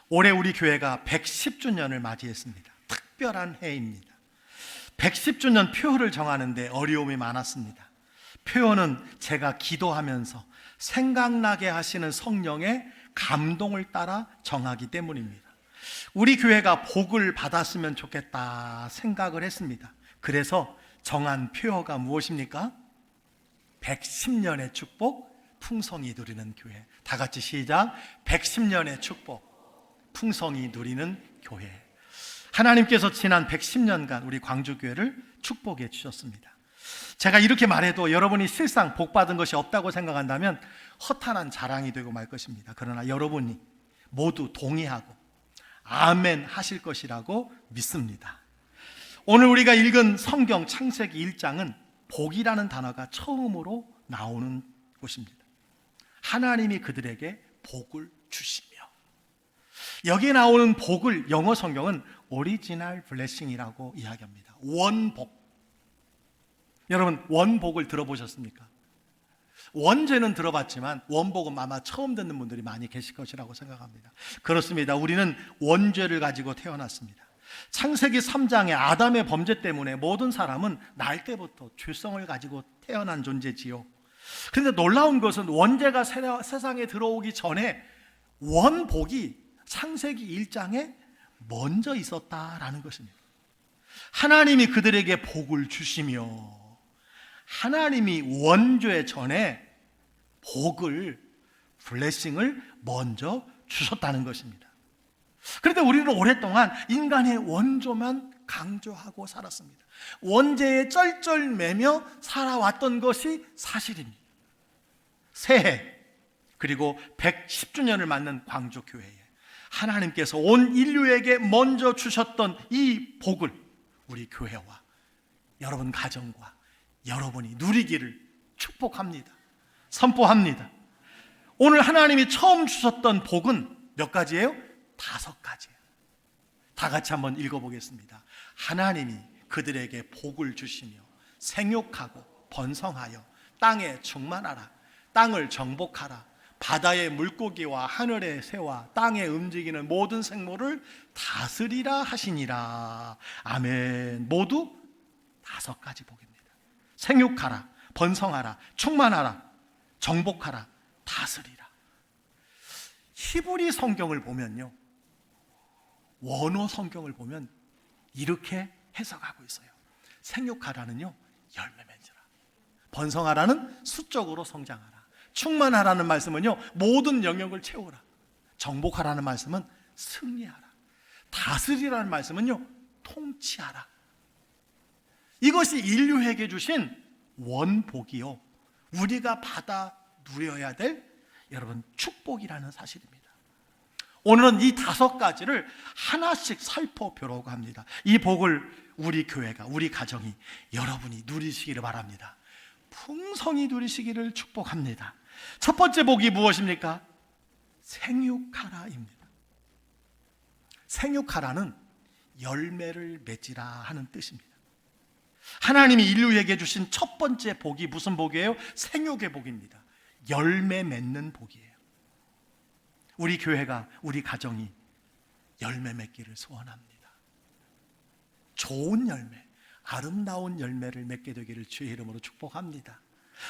올해 우리 교회가 110주년을 맞이했습니다. 특별한 해입니다. 110주년 표를 정하는데 어려움이 많았습니다. 표는 제가 기도하면서 생각나게 하시는 성령의 감동을 따라 정하기 때문입니다. 우리 교회가 복을 받았으면 좋겠다 생각을 했습니다. 그래서 정한 표어가 무엇입니까? 110년의 축복, 풍성히 누리는 교회. 다 같이 시작. 110년의 축복, 풍성히 누리는 교회. 하나님께서 지난 110년간 우리 광주교회를 축복해 주셨습니다. 제가 이렇게 말해도 여러분이 실상 복 받은 것이 없다고 생각한다면 허탄한 자랑이 되고 말 것입니다. 그러나 여러분이 모두 동의하고 아멘 하실 것이라고 믿습니다. 오늘 우리가 읽은 성경 창세기 1장은 복이라는 단어가 처음으로 나오는 곳입니다. 하나님이 그들에게 복을 주시며, 여기에 나오는 복을 영어 성경은 오리지널 블레싱이라고 이야기합니다. 원복. 여러분, 원복을 들어보셨습니까? 원죄는 들어봤지만 원복은 아마 처음 듣는 분들이 많이 계실 것이라고 생각합니다. 그렇습니다. 우리는 원죄를 가지고 태어났습니다. 창세기 3장의 아담의 범죄 때문에 모든 사람은 날 때부터 죄성을 가지고 태어난 존재지요. 그런데 놀라운 것은 원죄가 세상에 들어오기 전에 원복이 창세기 1장에 먼저 있었다라는 것입니다. 하나님이 그들에게 복을 주시며, 하나님이 원죄 전에 복을, 블레싱을 먼저 주셨다는 것입니다. 그런데 우리는 오랫동안 인간의 원조만 강조하고 살았습니다. 원죄에 쩔쩔매며 살아왔던 것이 사실입니다. 새해 그리고 110주년을 맞는 광주교회에 하나님께서 온 인류에게 먼저 주셨던 이 복을 우리 교회와 여러분 가정과 여러분이 누리기를 축복합니다. 선포합니다. 오늘 하나님이 처음 주셨던 복은 몇 가지예요? 5가지예요. 다 같이 한번 읽어보겠습니다. 하나님이 그들에게 복을 주시며 생육하고 번성하여 땅에 충만하라. 땅을 정복하라. 바다의 물고기와 하늘의 새와 땅에 움직이는 모든 생물을 다스리라 하시니라. 아멘. 모두 5가지 복입니다. 생육하라, 번성하라, 충만하라, 정복하라, 다스리라. 히브리 성경을 보면요, 원어 성경을 보면 이렇게 해석하고 있어요. 생육하라는요, 열매 맺으라. 번성하라는 수적으로 성장하라. 충만하라는 말씀은요, 모든 영역을 채우라. 정복하라는 말씀은 승리하라. 다스리라는 말씀은요, 통치하라. 이것이 인류에게 주신 원복이요, 우리가 받아 누려야 될 여러분 축복이라는 사실입니다. 오늘은 이 5가지를 하나씩 살펴보려고 합니다. 이 복을 우리 교회가, 우리 가정이, 여러분이 누리시기를 바랍니다. 풍성히 누리시기를 축복합니다. 첫 번째 복이 무엇입니까? 생육하라입니다. 생육하라는 열매를 맺으라 하는 뜻입니다. 하나님이 인류에게 주신 첫 번째 복이 무슨 복이에요? 생육의 복입니다. 열매 맺는 복이에요. 우리 교회가, 우리 가정이 열매 맺기를 소원합니다. 좋은 열매, 아름다운 열매를 맺게 되기를 주의 이름으로 축복합니다.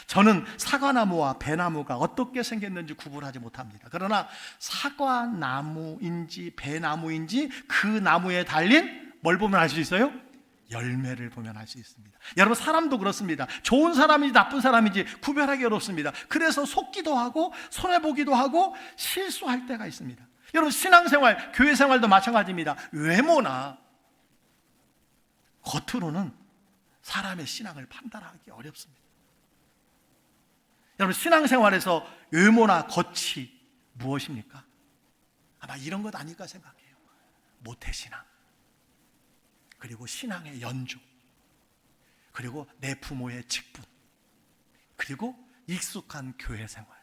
저는 사과나무와 배나무가 어떻게 생겼는지 구분하지 못합니다. 그러나 사과나무인지 배나무인지 그 나무에 달린 뭘 보면 알 수 있어요? 열매를 보면 알 수 있습니다. 여러분, 사람도 그렇습니다. 좋은 사람인지 나쁜 사람인지 구별하기 어렵습니다. 그래서 속기도 하고 손해보기도 하고 실수할 때가 있습니다. 여러분, 신앙생활, 교회생활도 마찬가지입니다. 외모나 겉으로는 사람의 신앙을 판단하기 어렵습니다. 여러분, 신앙생활에서 외모나 겉이 무엇입니까? 아마 이런 것 아닐까 생각해요. 모태신앙, 그리고 신앙의 연주, 그리고 내 부모의 직분, 그리고 익숙한 교회생활.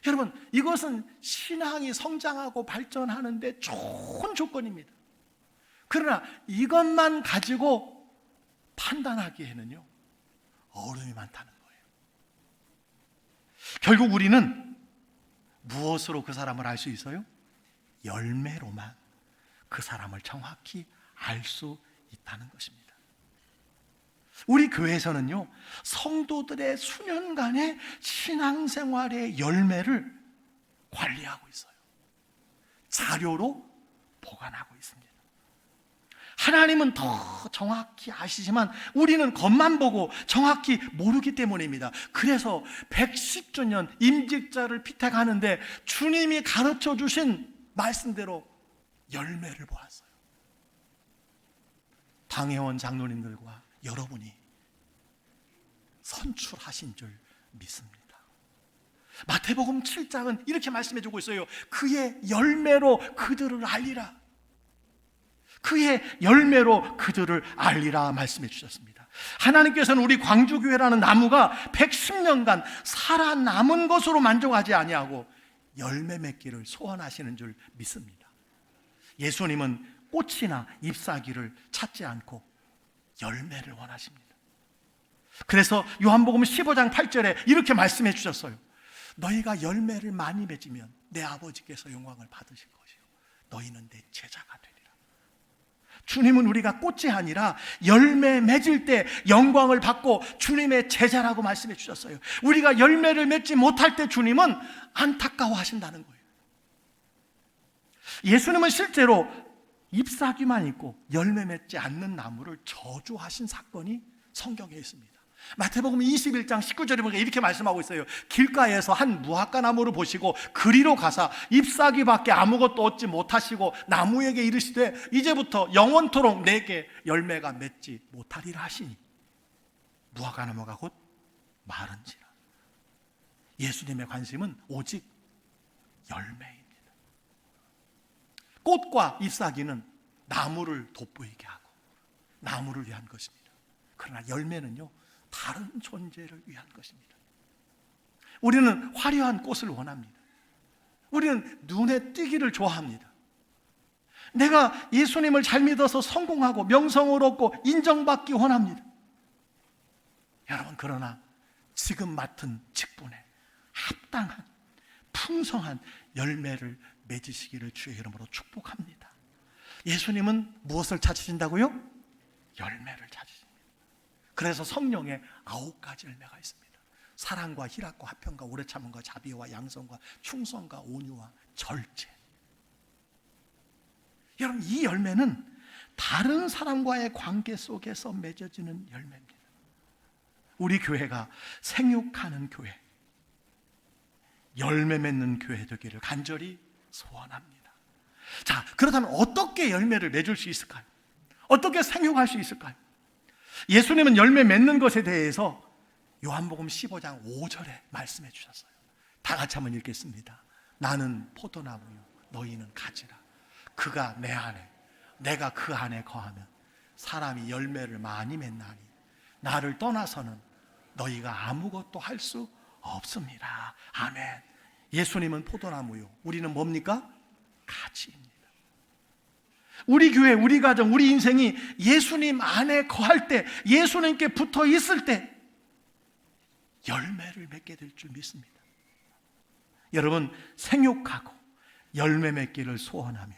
여러분, 이것은 신앙이 성장하고 발전하는데 좋은 조건입니다. 그러나 이것만 가지고 판단하기에는요, 어려움이 많다는 거예요. 결국 우리는 무엇으로 그 사람을 알 수 있어요? 열매로만 그 사람을 정확히 알 수 있다는 것입니다. 우리 교회에서는요, 성도들의 수년간의 신앙생활의 열매를 관리하고 있어요. 자료로 보관하고 있습니다. 하나님은 더 정확히 아시지만 우리는 겉만 보고 정확히 모르기 때문입니다. 그래서 110주년 임직자를 피택하는데 주님이 가르쳐 주신 말씀대로 열매를 보았어요. 당회원 장로님들과 여러분이 선출하신 줄 믿습니다. 마태복음 7장은 이렇게 말씀해 주고 있어요. 그의 열매로 그들을 알리라. 그의 열매로 그들을 알리라 말씀해 주셨습니다. 하나님께서는 우리 광주교회라는 나무가 110년간 살아남은 것으로 만족하지 아니하고 열매 맺기를 소원하시는 줄 믿습니다. 예수님은 꽃이나 잎사귀를 찾지 않고 열매를 원하십니다. 그래서 요한복음 15장 8절에 이렇게 말씀해 주셨어요. 너희가 열매를 많이 맺으면 내 아버지께서 영광을 받으실 것이요 너희는 내 제자가 되리라. 주님은 우리가 꽃이 아니라 열매 맺을 때 영광을 받고 주님의 제자라고 말씀해 주셨어요. 우리가 열매를 맺지 못할 때 주님은 안타까워하신다는 거예요. 예수님은 실제로 잎사귀만 있고 열매 맺지 않는 나무를 저주하신 사건이 성경에 있습니다. 마태복음 21장 19절에 보니까 이렇게 말씀하고 있어요. 길가에서 한 무화과 나무를 보시고 그리로 가사 잎사귀밖에 아무것도 얻지 못하시고 나무에게 이르시되 이제부터 영원토록 내게 열매가 맺지 못하리라 하시니 무화과 나무가 곧 마른지라. 예수님의 관심은 오직 열매입니다. 꽃과 잎사귀는 나무를 돋보이게 하고 나무를 위한 것입니다. 그러나 열매는요, 다른 존재를 위한 것입니다. 우리는 화려한 꽃을 원합니다. 우리는 눈에 띄기를 좋아합니다. 내가 예수님을 잘 믿어서 성공하고 명성을 얻고 인정받기 원합니다. 여러분, 그러나 지금 맡은 직분에 합당한 풍성한 열매를 맺으시기를 주의 이름으로 축복합니다. 예수님은 무엇을 찾으신다고요? 열매를 찾으십니다. 그래서 성령에 9가지 열매가 있습니다. 사랑과 희락과 화평과 오래 참음과 자비와 양성과 충성과 온유와 절제. 여러분, 이 열매는 다른 사람과의 관계 속에서 맺어지는 열매입니다. 우리 교회가 생육하는 교회, 열매 맺는 교회 되기를 간절히 소원합니다. 자, 그렇다면 어떻게 열매를 맺을 수 있을까요? 어떻게 생육할 수 있을까요? 예수님은 열매 맺는 것에 대해서 요한복음 15장 5절에 말씀해 주셨어요. 다 같이 한번 읽겠습니다. 나는 포도나무요 너희는 가지라. 그가 내 안에 내가 그 안에 거하면 사람이 열매를 많이 맺나니 나를 떠나서는 너희가 아무것도 할 수 없습니다. 아멘. 예수님은 포도나무요, 우리는 뭡니까? 가지입니다. 우리 교회, 우리 가정, 우리 인생이 예수님 안에 거할 때, 예수님께 붙어 있을 때 열매를 맺게 될 줄 믿습니다. 여러분, 생육하고 열매 맺기를 소원하며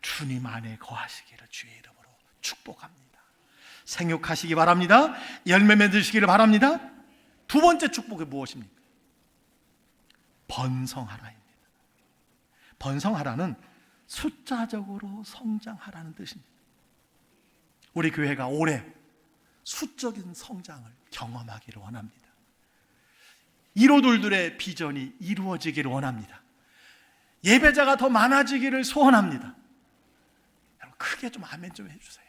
주님 안에 거하시기를 주의 이름으로 축복합니다. 생육하시기 바랍니다. 열매 맺으시기를 바랍니다. 두 번째 축복이 무엇입니까? 번성하라입니다. 번성하라는 숫자적으로 성장하라는 뜻입니다. 우리 교회가 올해 수적인 성장을 경험하기를 원합니다. 1호들의 비전이 이루어지기를 원합니다. 예배자가 더 많아지기를 소원합니다. 여러분, 크게 좀 아멘 좀 해주세요.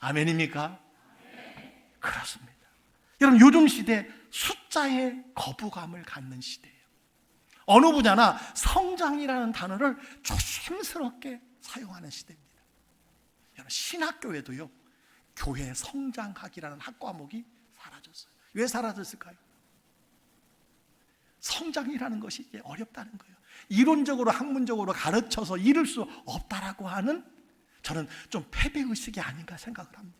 아멘입니까? 그렇습니다. 여러분, 요즘 시대 숫자에 거부감을 갖는 시대예요. 어느 분야나 성장이라는 단어를 조심스럽게 사용하는 시대입니다. 여러분, 신학교에도요, 교회 성장학이라는 학과목이 사라졌어요. 왜 사라졌을까요? 성장이라는 것이 이제 어렵다는 거예요. 이론적으로 학문적으로 가르쳐서 이룰 수 없다라고 하는, 저는 좀 패배의식이 아닌가 생각을 합니다.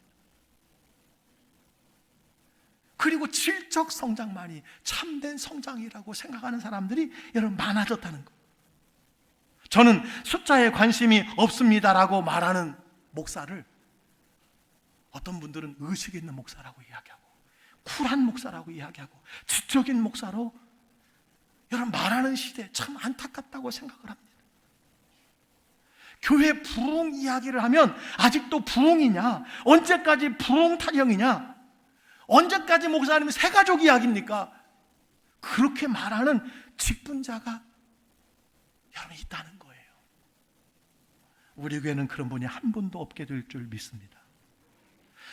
그리고 질적 성장만이 참된 성장이라고 생각하는 사람들이 여러분 많아졌다는 거예요. 저는 숫자에 관심이 없습니다라고 말하는 목사를 어떤 분들은 의식 있는 목사라고 이야기하고 쿨한 목사라고 이야기하고 지적인 목사로 여러분 말하는 시대에 참 안타깝다고 생각을 합니다. 교회 부흥 이야기를 하면 아직도 부흥이냐? 언제까지 부흥 타령이냐? 언제까지 목사님 새가족 이야기입니까? 그렇게 말하는 직분자가 여러분 있다는 거예요. 우리 교회는 그런 분이 한 분도 없게 될 줄 믿습니다.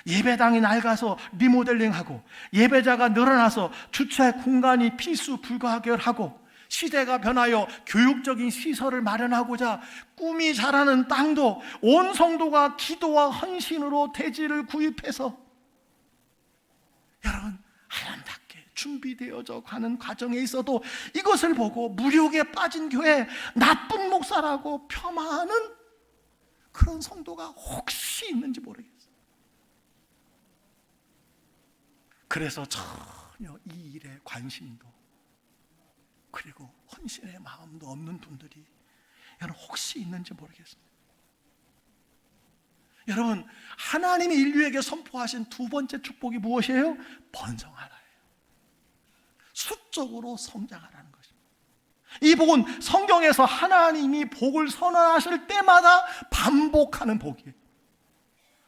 예배당이 낡아서 리모델링하고 예배자가 늘어나서 주차 공간이 필수 불가하게 하고 시대가 변하여 교육적인 시설을 마련하고자 꿈이 자라는 땅도 온 성도가 기도와 헌신으로 대지를 구입해서 여러분 아름답게 준비되어져 가는 과정에 있어도 이것을 보고 무력에 빠진 교회 나쁜 목사라고 폄하하는 그런 성도가 혹시 있는지 모르겠어요. 그래서 전혀 이 일에 관심도 그리고 헌신의 마음도 없는 분들이 여러분 혹시 있는지 모르겠습니다. 여러분 하나님이 인류에게 선포하신 두 번째 축복이 무엇이에요? 번성하라예요. 수적으로 성장하라는 것입니다. 이 복은 성경에서 하나님이 복을 선언하실 때마다 반복하는 복이에요.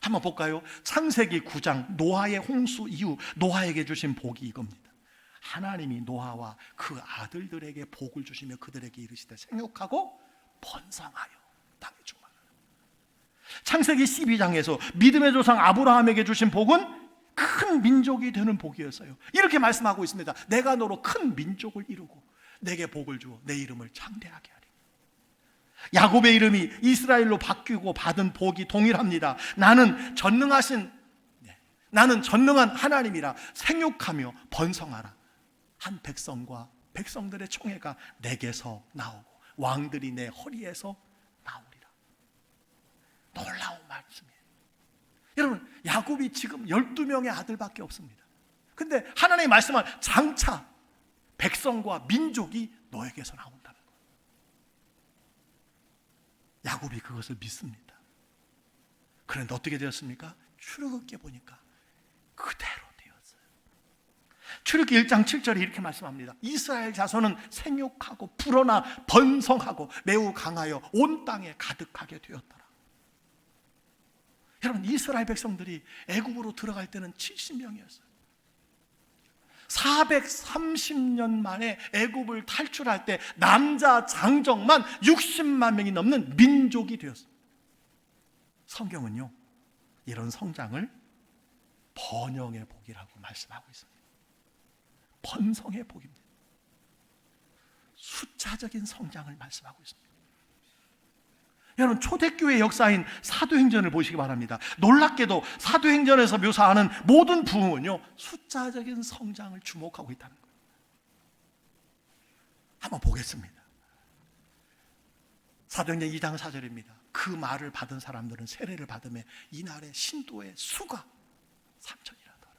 한번 볼까요? 창세기 9장 노아의 홍수 이후 노아에게 주신 복이 이겁니다. 하나님이 노아와 그 아들들에게 복을 주시며 그들에게 이르시되 생육하고 번성하여 땅에 충만하라. 창세기 12장에서 믿음의 조상 아브라함에게 주신 복은 큰 민족이 되는 복이었어요. 이렇게 말씀하고 있습니다. 내가 너로 큰 민족을 이루고 내게 복을 주어 내 이름을 창대하게 하리. 야곱의 이름이 이스라엘로 바뀌고 받은 복이 동일합니다. 나는 전능한 하나님이라 생육하며 번성하라. 한 백성과 백성들의 총회가 내게서 나오고 왕들이 내 허리에서 나오리라. 놀라운 말씀이에요. 여러분 야곱이 지금 12명의 아들밖에 없습니다. 근데 하나님이 말씀한 장차 백성과 민족이 너에게서 나온다는 거예요. 야곱이 그것을 믿습니다. 그런데 어떻게 되었습니까? 출애굽기에 보니까 그대로 되었어요. 출애굽기 1장 7절에 이렇게 말씀합니다. 이스라엘 자손은 생육하고 불어나 번성하고 매우 강하여 온 땅에 가득하게 되었더라. 여러분 이스라엘 백성들이 애굽으로 들어갈 때는 70명이었어요. 430년 만에 애굽을 탈출할 때 남자 장정만 60만 명이 넘는 민족이 되었어요. 성경은요 이런 성장을 번영의 복이라고 말씀하고 있습니다. 번성의 복입니다. 숫자적인 성장을 말씀하고 있습니다. 여러분 초대교회 역사인 사도행전을 보시기 바랍니다. 놀랍게도 사도행전에서 묘사하는 모든 부흥은요 숫자적인 성장을 주목하고 있다는 거예요. 한번 보겠습니다. 사도행전 2장 4절입니다. 그 말을 받은 사람들은 세례를 받으며 이날의 신도의 수가 3천이라더라.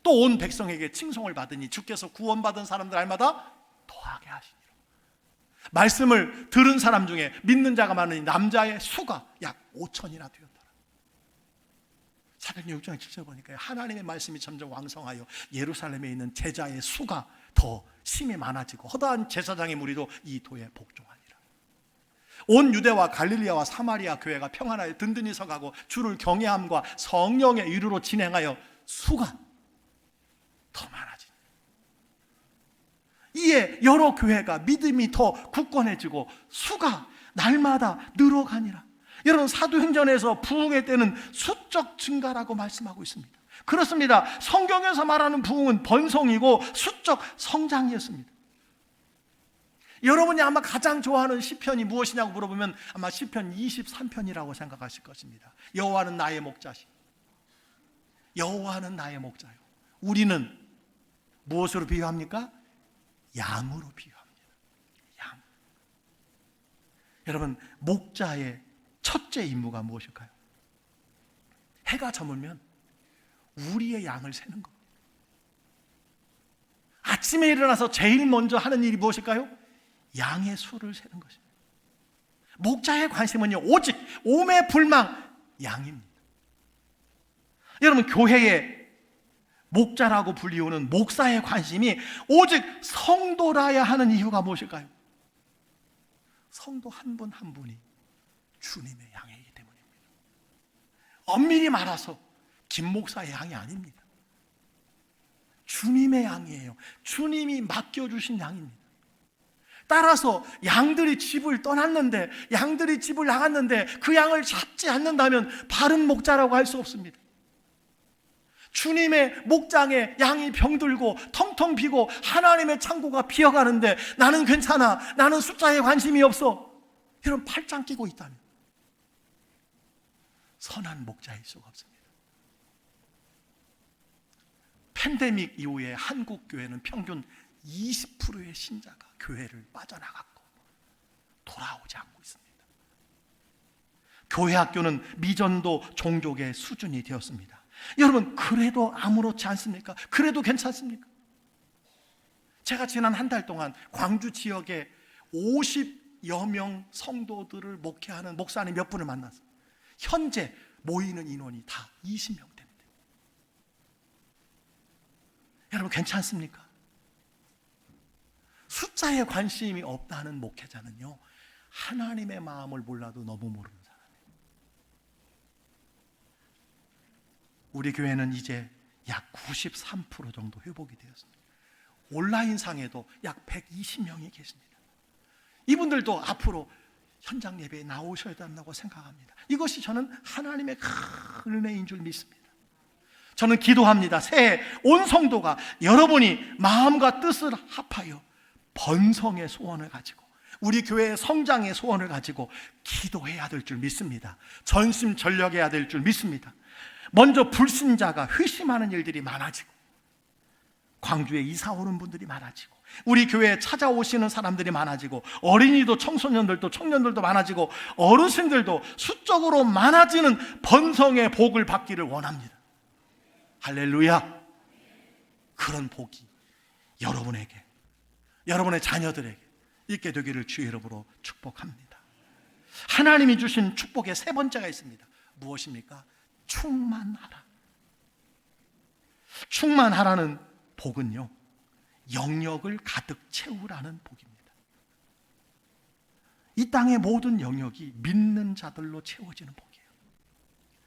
또 온 백성에게 칭송을 받으니 주께서 구원받은 사람들 알마다 더하게 하시니라. 말씀을 들은 사람 중에 믿는 자가 많으니 남자의 수가 약 5천이나 되었더라. 사도행전 6장 7절 보니까 하나님의 말씀이 점점 왕성하여 예루살렘에 있는 제자의 수가 더 심히 많아지고 허다한 제사장의 무리도 이 도에 복종하니라. 온 유대와 갈릴리아와 사마리아 교회가 평안하여 든든히 서가고 주를 경외함과 성령의 의로 진행하여 수가 더 많아지니라. 이에 여러 교회가 믿음이 더 굳건해지고 수가 날마다 늘어가니라. 여러분 사도행전에서 부흥의 때는 수적 증가라고 말씀하고 있습니다. 그렇습니다. 성경에서 말하는 부흥은 번성이고 수적 성장이었습니다. 여러분이 아마 가장 좋아하는 시편이 무엇이냐고 물어보면 아마 시편 23편이라고 생각하실 것입니다. 여호와는 나의 목자시. 여호와는 나의 목자요. 우리는 무엇으로 비유합니까? 양으로 비유합니다. 양. 여러분 목자의 첫째 임무가 무엇일까요? 해가 저물면 우리의 양을 세는 겁니다. 아침에 일어나서 제일 먼저 하는 일이 무엇일까요? 양의 수를 세는 것입니다. 목자의 관심은요, 오직 오매불망 양입니다. 여러분, 교회의 목자라고 불리우는 목사의 관심이 오직 성도라야 하는 이유가 무엇일까요? 성도 한 분 한 분이 주님의 양이기 때문입니다. 엄밀히 말해서 김 목사의 양이 아닙니다. 주님의 양이에요. 주님이 맡겨주신 양입니다. 따라서 양들이 집을 떠났는데, 양들이 집을 나갔는데 그 양을 잡지 않는다면 바른 목자라고 할 수 없습니다. 주님의 목장에 양이 병들고 텅텅 비고 하나님의 창고가 비어가는데 나는 괜찮아, 나는 숫자에 관심이 없어, 이런 팔짱 끼고 있다면 선한 목자일 수가 없습니다. 팬데믹 이후에 한국 교회는 평균 20%의 신자가 교회를 빠져나갔고 돌아오지 않고 있습니다. 교회 학교는 미전도 종족의 수준이 되었습니다. 여러분, 그래도 아무렇지 않습니까? 그래도 괜찮습니까? 제가 지난 한 달 동안 광주 지역에 50여 명 성도들을 목회하는 목사님 몇 분을 만났어요. 현재 모이는 인원이 다 20명 됩니다. 여러분, 괜찮습니까? 숫자에 관심이 없다는 목회자는요, 하나님의 마음을 몰라도 너무 모르는 사람이에요. 우리 교회는 이제 약 93% 정도 회복이 되었습니다. 온라인상에도 약 120명이 계십니다. 이분들도 앞으로 현장 예배에 나오셔야 된다고 생각합니다. 이것이 저는 하나님의 큰 은혜인 줄 믿습니다. 저는 기도합니다. 새해 온 성도가 여러분이 마음과 뜻을 합하여 번성의 소원을 가지고, 우리 교회의 성장의 소원을 가지고 기도해야 될 줄 믿습니다. 전심전력해야 될 줄 믿습니다. 먼저 불신자가 회심하는 일들이 많아지고, 광주에 이사 오는 분들이 많아지고, 우리 교회에 찾아오시는 사람들이 많아지고, 어린이도 청소년들도 청년들도 많아지고, 어르신들도 수적으로 많아지는 번성의 복을 받기를 원합니다. 할렐루야. 그런 복이 여러분에게, 여러분의 자녀들에게 있게 되기를 주의 이름으로 축복합니다. 하나님이 주신 축복의 세 번째가 있습니다. 무엇입니까? 충만하라. 충만하라는 복은요, 영역을 가득 채우라는 복입니다. 이 땅의 모든 영역이 믿는 자들로 채워지는 복이에요.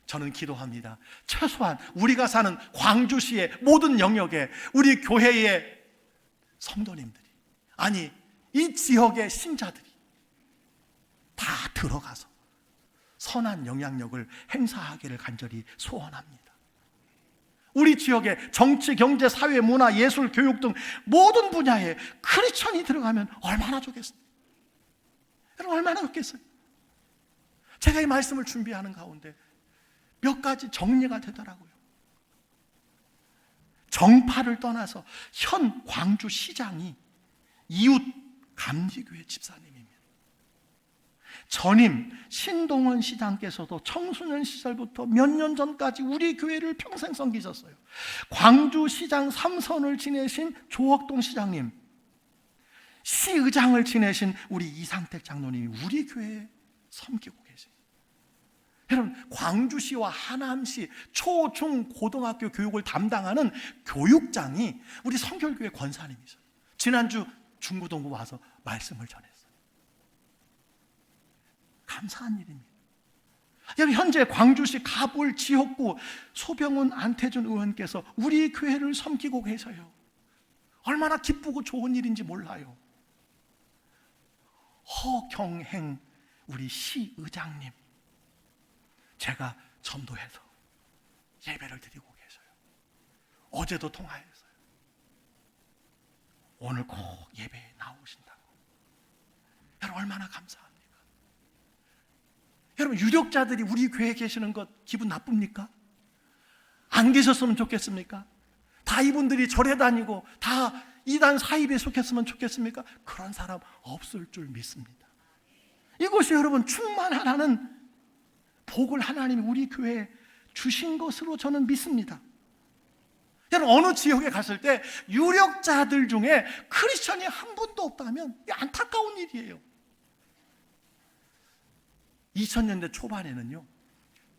저는 기도합니다. 최소한 우리가 사는 광주시의 모든 영역에 우리 교회의 성도님들이, 아니 이 지역의 신자들이 다 들어가서 선한 영향력을 행사하기를 간절히 소원합니다. 우리 지역의 정치, 경제, 사회, 문화, 예술, 교육 등 모든 분야에 크리스천이 들어가면 얼마나 좋겠습니까? 여러분, 얼마나 좋겠어요? 제가 이 말씀을 준비하는 가운데 몇 가지 정리가 되더라고요. 정파를 떠나서 현 광주시장이 이웃 감리교회 집사님입니다. 전임 신동원 시장께서도 청소년 시절부터 몇 년 전까지 우리 교회를 평생 섬기셨어요. 광주시장 3선을 지내신 조학동 시장님, 시의장을 지내신 우리 이상택 장로님이 우리 교회에 섬기고 계십니다. 여러분, 광주시와 하남시 초, 중, 고등학교 교육을 담당하는 교육장이 우리 성결교회 권사님이세요. 지난주 중구동구 와서 말씀을 전했어요. 감사한 일입니다. 여러분, 현재 광주시 가볼 지역구 소병훈 안태준 의원께서 우리 교회를 섬기고 계셔요. 얼마나 기쁘고 좋은 일인지 몰라요. 허경행 우리 시의장님, 제가 전도해서 예배를 드리고 계셔요. 어제도 통화했어요. 오늘 꼭 예배에 나오신다고. 여러분, 얼마나 감사합니까? 여러분, 유력자들이 우리 교회에 계시는 것 기분 나쁩니까? 안 계셨으면 좋겠습니까? 다 이분들이 절에 다니고 다 이단 사입에 속했으면 좋겠습니까? 그런 사람 없을 줄 믿습니다. 이것이 여러분 충만하라는 복을 하나님이 우리 교회에 주신 것으로 저는 믿습니다. 여러분, 어느 지역에 갔을 때 유력자들 중에 크리스천이 한 분도 없다면 안타까운 일이에요. 2000년대 초반에는요,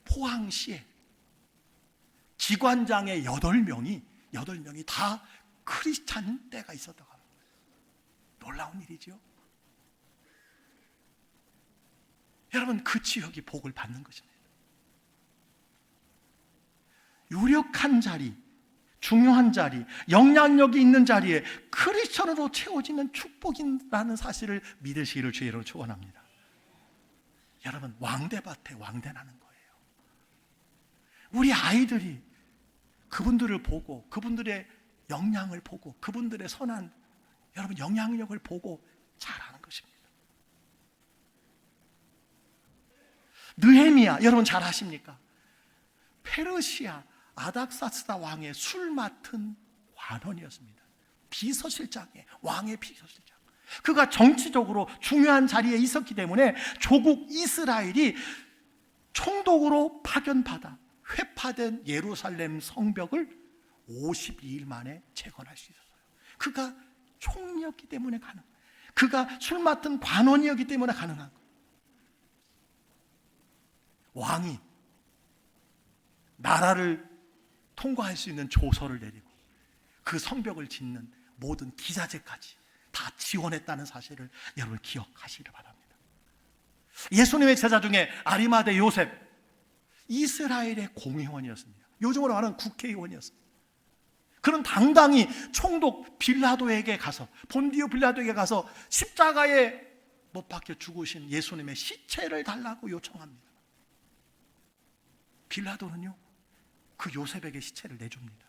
포항시에 기관장의 8명이 다 크리스찬 때가 있었다고 합니다. 놀라운 일이죠. 여러분, 그 지역이 복을 받는 것입니다. 유력한 자리, 중요한 자리, 영향력이 있는 자리에 크리스천으로 채워지면 축복이라는 사실을 믿으시기를 주의 이름으로 축원합니다. 여러분, 왕대밭에 왕대나는 거예요. 우리 아이들이 그분들을 보고, 그분들의 영향을 보고, 그분들의 선한 여러분 영향력을 보고 자라는 것입니다. 느헤미야, 여러분 잘 아십니까? 페르시아 아닥사스다 왕의 술 맡은 관원이었습니다. 비서실장이에요. 왕의 비서실장. 그가 정치적으로 중요한 자리에 있었기 때문에 조국 이스라엘이 총독으로 파견받아 회파된 예루살렘 성벽을 52일 만에 재건할 수 있었어요. 그가 총리였기 때문에 가능. 그가 술 맡은 관원이었기 때문에 가능한 거예요. 왕이 나라를 통과할 수 있는 조서를 내리고 그 성벽을 짓는 모든 기자재까지 다 지원했다는 사실을 여러분 기억하시기를 바랍니다. 예수님의 제자 중에 아리마대 요셉, 이스라엘의 공의원이었습니다. 요즘으로 말하는 국회의원이었습니다. 그는 당당히 총독 빌라도에게 가서, 본디오 빌라도에게 가서 십자가에 못 박혀 죽으신 예수님의 시체를 달라고 요청합니다. 빌라도는요, 그 요셉에게 시체를 내줍니다.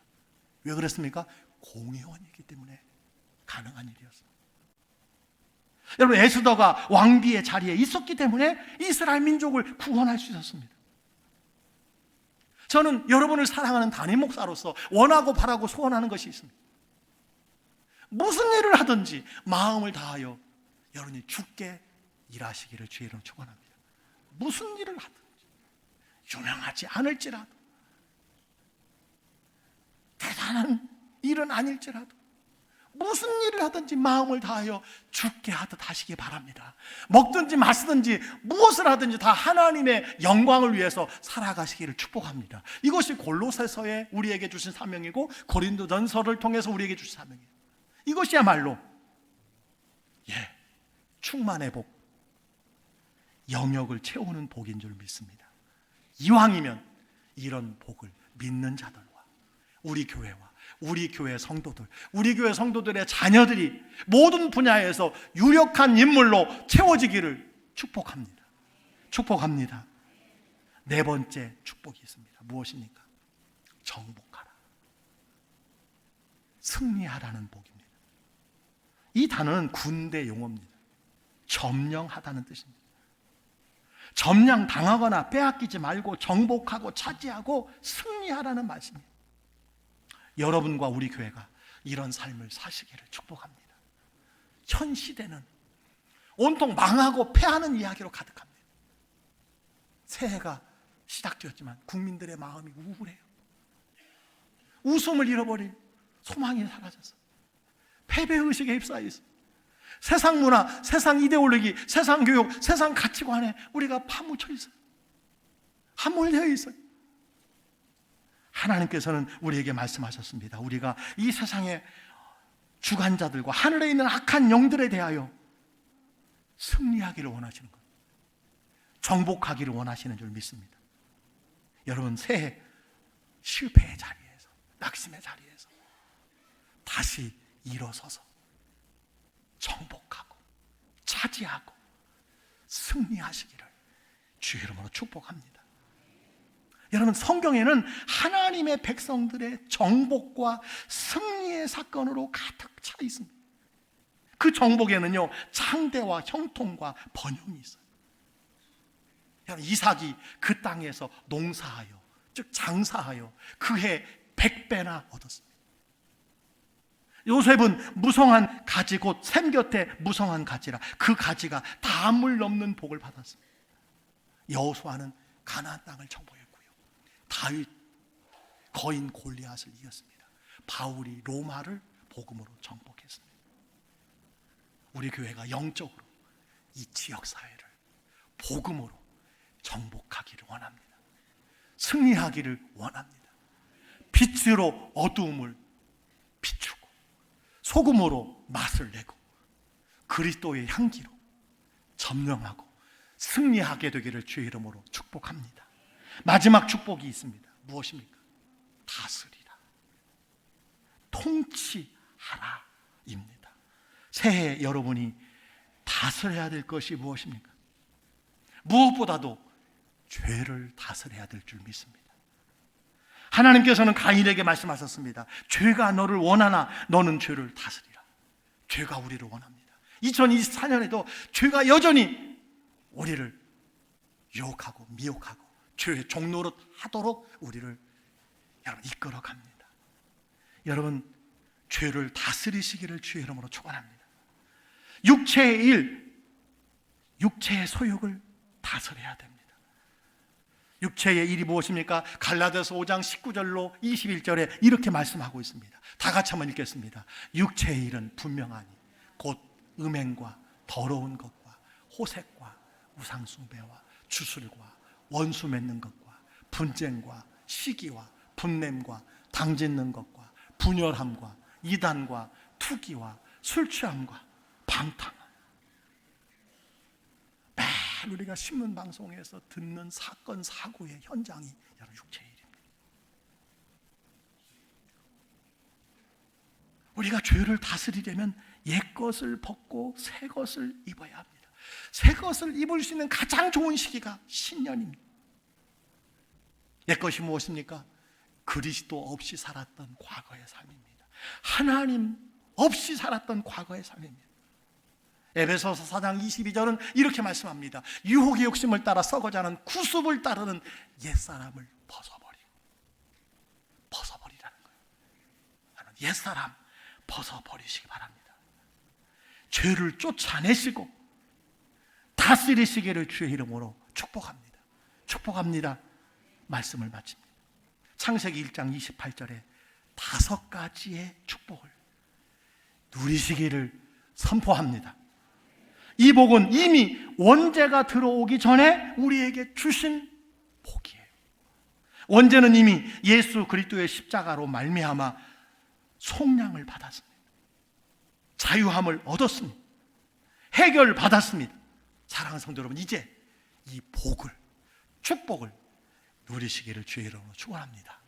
왜 그랬습니까? 공의원이기 때문에 가능한 일이었습니다. 여러분, 에스더가 왕비의 자리에 있었기 때문에 이스라엘 민족을 구원할 수 있었습니다. 저는 여러분을 사랑하는 담임 목사로서 원하고 바라고 소원하는 것이 있습니다. 무슨 일을 하든지 마음을 다하여 여러분이 주께 일하시기를 주의 이름으로 축원합니다. 무슨 일을 하든지, 유명하지 않을지라도, 대단한 일은 아닐지라도, 무슨 일을 하든지 마음을 다하여 주께 하듯 하시기 바랍니다. 먹든지 마시든지 무엇을 하든지 다 하나님의 영광을 위해서 살아가시기를 축복합니다. 이것이 골로새서에 우리에게 주신 사명이고 고린도전서를 통해서 우리에게 주신 사명이에요. 이것이야말로 충만의 복, 영역을 채우는 복인 줄 믿습니다. 이왕이면 이런 복을 믿는 자들과 우리 교회와 우리 교회 성도들, 우리 교회 성도들의 자녀들이 모든 분야에서 유력한 인물로 채워지기를 축복합니다. 축복합니다. 네 번째 축복이 있습니다. 무엇입니까? 정복하라. 승리하라는 복입니다. 이 단어는 군대 용어입니다. 점령하다는 뜻입니다. 점령 당하거나 빼앗기지 말고 정복하고 차지하고 승리하라는 말씀입니다. 여러분과 우리 교회가 이런 삶을 사시기를 축복합니다. 현 시대는 온통 망하고 패하는 이야기로 가득합니다. 새해가 시작되었지만 국민들의 마음이 우울해요. 웃음을 잃어버린 소망이 사라져서 패배의식에 휩싸여 있어요. 세상 문화, 세상 이데올로기, 세상 교육, 세상 가치관에 우리가 파묻혀 있어요. 함몰되어 있어요. 하나님께서는 우리에게 말씀하셨습니다. 우리가 이 세상의 주관자들과 하늘에 있는 악한 영들에 대하여 승리하기를 원하시는 것, 정복하기를 원하시는 줄 믿습니다. 여러분, 새해 실패의 자리에서, 낙심의 자리에서 다시 일어서서 정복하고 차지하고 승리하시기를 주의 이름으로 축복합니다. 여러분, 성경에는 하나님의 백성들의 정복과 승리의 사건으로 가득 차 있습니다. 그 정복에는요, 창대와 형통과 번영이 있어요. 여러분, 이삭이 그 땅에서 농사하여, 즉 장사하여 그해 100배나 얻었습니다. 요셉은 무성한 가지, 곧 샘 곁에 무성한 가지라, 그 가지가 담을 넘는 복을 받았습니다. 여호수아는 가나안 땅을 정복했고요, 다윗 거인 골리앗을 이겼습니다. 바울이 로마를 복음으로 정복했습니다. 우리 교회가 영적으로 이 지역 사회를 복음으로 정복하기를 원합니다. 승리하기를 원합니다. 빛으로 어두움을 비추고 소금으로 맛을 내고 그리스도의 향기로 점령하고 승리하게 되기를 주의 이름으로 축복합니다. 마지막 축복이 있습니다. 무엇입니까? 다스리라, 통치하라 입니다. 새해 여러분이 다스려야 될 것이 무엇입니까? 무엇보다도 죄를 다스려야 될 줄 믿습니다. 하나님께서는 가인에게 말씀하셨습니다. 죄가 너를 원하나 너는 죄를 다스리라. 죄가 우리를 원합니다. 2024년에도 죄가 여전히 우리를 유혹하고 미혹하고 죄의 종노릇 하도록 우리를 여러분 이끌어갑니다. 여러분 죄를 다스리시기를 주의 이름으로 축원합니다. 육체의 일, 육체의 소욕을 다스려야 됩니다. 육체의 일이 무엇입니까? 갈라디아서 5장 19절로 21절에 이렇게 말씀하고 있습니다. 다 같이 한번 읽겠습니다. 육체의 일은 분명하니 곧 음행과 더러운 것과 호색과 우상숭배와 주술과 원수 맺는 것과 분쟁과 시기와 분냄과 당짓는 것과 분열함과 이단과 투기와 술취함과 방탕함. 매일 우리가 신문 방송에서 듣는 사건 사고의 현장이 여러분 육체의 일입니다. 우리가 죄를 다스리려면 옛 것을 벗고 새 것을 입어야 합니다. 새 것을 입을 수 있는 가장 좋은 시기가 신년입니다. 옛 것이 무엇입니까? 그리스도 없이 살았던 과거의 삶입니다. 하나님 없이 살았던 과거의 삶입니다. 에베소서 4장 22절은 이렇게 말씀합니다. 유혹의 욕심을 따라 썩어가는 구습을 따르는 옛사람을 벗어버리라는 거예요. 옛사람 벗어버리시기 바랍니다. 죄를 쫓아내시고 다스리시기를 주의 이름으로 축복합니다. 축복합니다. 말씀을 마칩니다. 창세기 1장 28절에 5가지의 축복을 누리시기를 선포합니다. 이 복은 이미 원죄가 들어오기 전에 우리에게 주신 복이에요. 원죄는 이미 예수 그리스도의 십자가로 말미암아 속량을 받았습니다. 자유함을 얻었습니다. 해결받았습니다. 사랑하는 성도 여러분, 이제 이 복을, 축복을 누리시기를 주의 이름으로 축원합니다.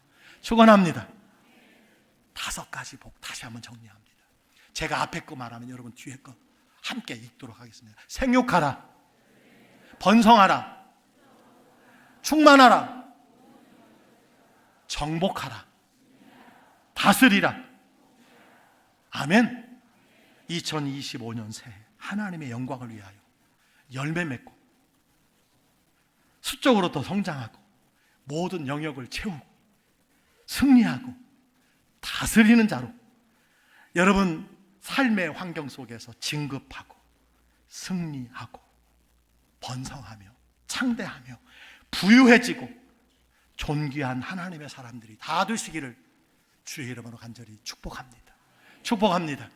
축원합니다. 5가지 복 다시 한번 정리합니다. 제가 앞에 거 말하면 여러분 뒤에 거 함께 읽도록 하겠습니다. 생육하라, 번성하라, 충만하라, 정복하라, 다스리라. 아멘. 2025년 새해 하나님의 영광을 위하여 열매 맺고 수적으로 더 성장하고 모든 영역을 채우고 승리하고 다스리는 자로 여러분 삶의 환경 속에서 진급하고 승리하고 번성하며 창대하며 부유해지고 존귀한 하나님의 사람들이 다 되시기를 주의 이름으로 간절히 축복합니다. 축복합니다.